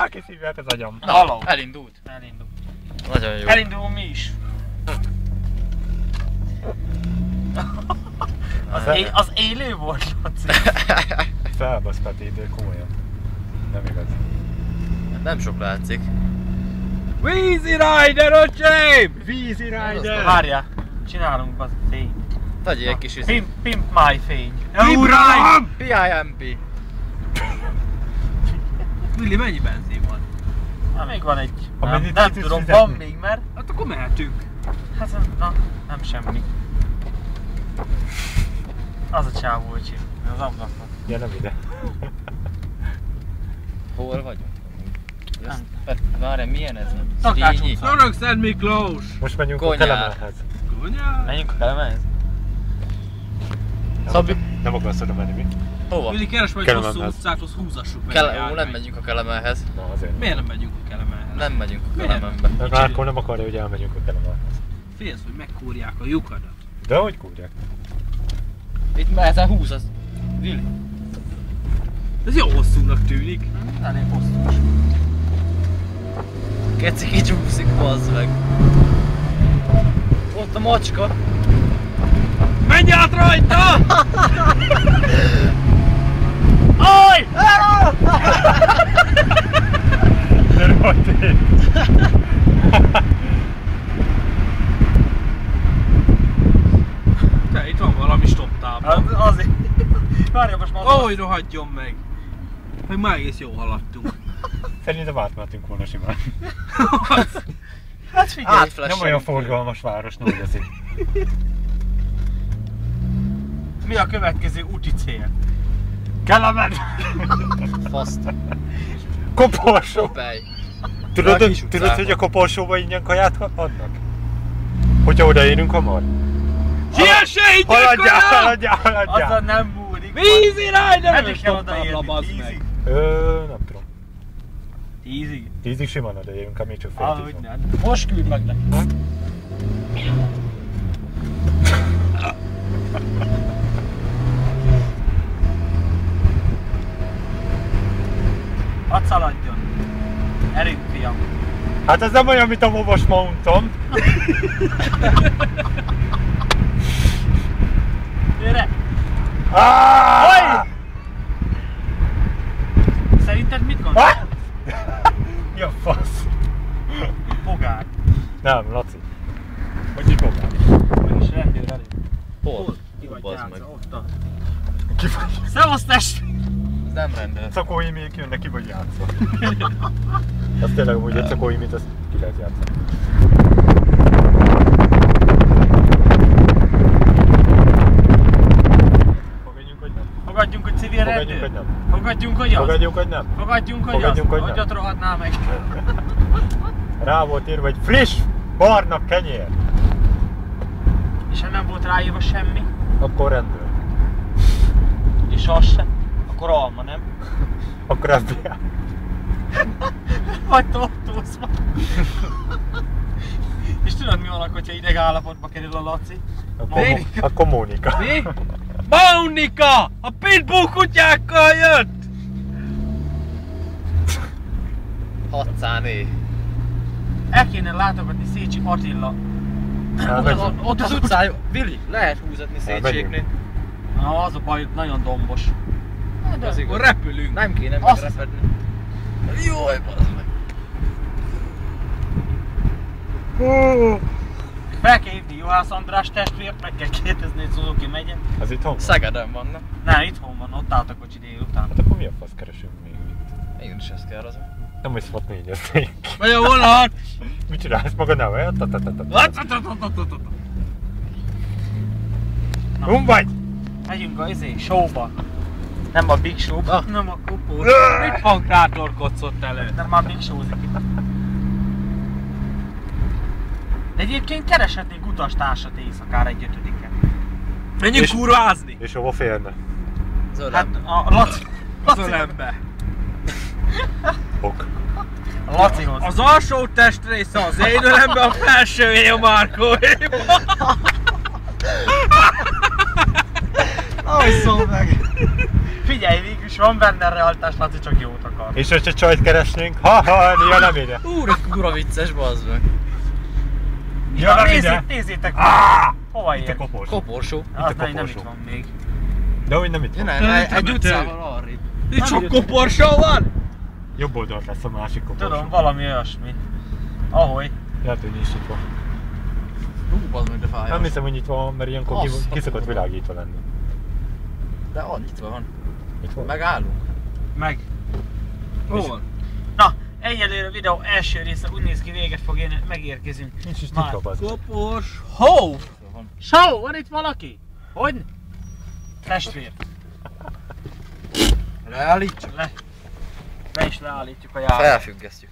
Kiszívják az agyam. Na, haló. Elindult. Elindult. Nagyon jó. Elindulunk mi is. Az élő volt, Laci. Felbasztál idő, komolyan. Nem igaz. Nem sok látszik. Vízi Rider, öcsém! Vízi Rider! Várjál, csinálunk az fényt. Tegyél egy kis izé. Pimp my fény. Uram! PIMP. Willi, mennyi benzin van? Na, még van egy. Amennyit Nem ki tudom, tudsz van fizetni. még, mert... Hát akkor mehetünk. Hát, na, nem semmi. Az a csávó, öcsém, az ablakon. Ja, nem ide. Hol vagyunk? Várjál, milyen ez? Szakács Rínyi? utca. Szorog Szent Miklós! Most menjünk Konyár. a Kelemenhez. Konyár? Menjünk a Kelemenhez? Szabi. Nem akarsz oda menni, mi? Hova? Willi, keres majd Kelemenhez. hosszú utcákhoz, húzassuk meg. Nem megyünk a Kelemenhez. Na azért. Miért nem megyünk a Kelemenhez? Nem megyünk a Miért? Kelemenbe. Mert Márkó nem akarja, hogy elmegyünk a Kelemenhez. Félsz, hogy megkúrják a lyukadat. De hogy kúrják? Itt ezen húz az. Willi. Ez jó hosszúnak tűnik. Elég hosszú is. Keci kicsúszik, bazd meg. Ott a macska. Menj át rajta! Aj! De rohadt ég! Te, itt van valami stop tábla. Azért. Várja, most már az... Ahogy rohadjon meg! Meg már egész jó haladtunk. Szerintem átmentünk volna simán. Hát figyelj! Átflash. Nem olyan forgalmas város, nem úgy az így. Mi a következő úti cél? Kelemen! Faszt. Koporsó! Kopej. Tudod, A kis utcákon. hogy a koporsóba ingyen kaját adnak? Hogyha odaérünk hamar? Siessé, így Haladjál, gyakora! haladjál, Azzal haladjál! nem múlik. Vízi Rider! Meddig kell Stop tábla, odaérni? bazd 10-ig? meg. Nem tudom. 10-ig? 10-ig simán odaérünk, még csak fél 10 Ahogy van. nem. Most küld meg neki. Hadd szaladjon. Erőbb, fiam. Hát ez nem olyan, mint a Vovos Mountain. Gyere! Ah! Szerinted mit gondolsz? Mi a fasz? Bogár. Nem, Laci. Hogy így bogál? Vagyis rendőr elég. Hol? Ki vagy Bazd meg. játszva, ott a... Ki vagy? Szevasz test! Ez nem rendőr. Szakói még jönnek, ki vagy játszva. Az tényleg úgy egy szakói, mint azt ki lehet játszani. Fogadjunk, hogy nem. Fogadjunk, hogy civil Fogadjunk, rendőr? hogy nem. Fogadjunk, hogy az? Fogadjunk, hogy nem. Fogadjunk, hogy Fogadjunk, az? hogy Hogy nem. ott rohadná meg? Rá volt írva egy friss, barna kenyér. És ha nem volt ráírva semmi, Akkor rendőr. és az se, akkor alma, nem? Akkor FBI. Vagy tortózva. És tudod mi van akkor, hogyha ideg állapotba kerül a Laci? Akkor Mónika. Mi? Mónika! A pitbull kutyákkal jött! 600 év. El kéne látogatni Szécsi Attila. Ott az utcán, Willi, lehet húzatni Szécségnél. Na, az a baj, nagyon dombos. De az Akkor igaz. repülünk. Nem kéne Azt- megrepedni. Jaj, bazd meg. Fel kell hívni Juhász András testvért, meg kell kérdezni, hogy Suzuki megye. Az itthon van? Szegeden vannak. Ne, itthon van, ott állt a kocsi délután. Hát akkor mi a fasz keresünk még itt? Én is ezt kell azon. Nem is volt négyezni. Vagy a vonat! Mit csinálsz maga neve? Hon vagy? Megyünk a showba. Nem a Big Show-ba, nem a kopó. Mit pankrátorkodsz elő? Nem már Big Show-zik itt. De egyébként kereshetnénk utastársat éjszakára egy 5-en. Menjünk És- kurvázni! És hova férne? Hát Zöldem. a Laci... Az ölembe. Ok. A Lacihoz. Az alsó testrésze az én ölembe, a felsője a Márkóéba. Ahogy szól meg. Figyelj, végülis És van benne realitás, Laci csak jót akar. És hogyha csajt keresnénk, néha nem ide. Úr, kurva vicces, bazd meg. Ja, nem ide. Nézzétek meg! Hova Itt a ér? koporsó. Koporsó. Az a nem koporsó. itt van még. De úgy nem itt Ja, van. nem, egy utcával arrébb. Itt sok koporsó van! Jobb oldalt lesz a másik koporsó. Tudom, valami olyasmi. Ahogy. Lehet, hogy nincs nyitva. Bazd meg, de fáj. Nem hiszem, hogy nyitva van, mert ilyenkor Azt ki szokott világítva lenni. De nyitva van. Itt van. Megállunk. Meg. Hol? Na, egyelőre a videó első része úgy néz ki, véget fog érni, megérkezünk. Nincs is Már. nyitva, bazd. Kopors. Hó! Só, van itt valaki? Hogy? Testvér. Leállítsuk. Le is leállítjuk a járat. Felfüggesztjük.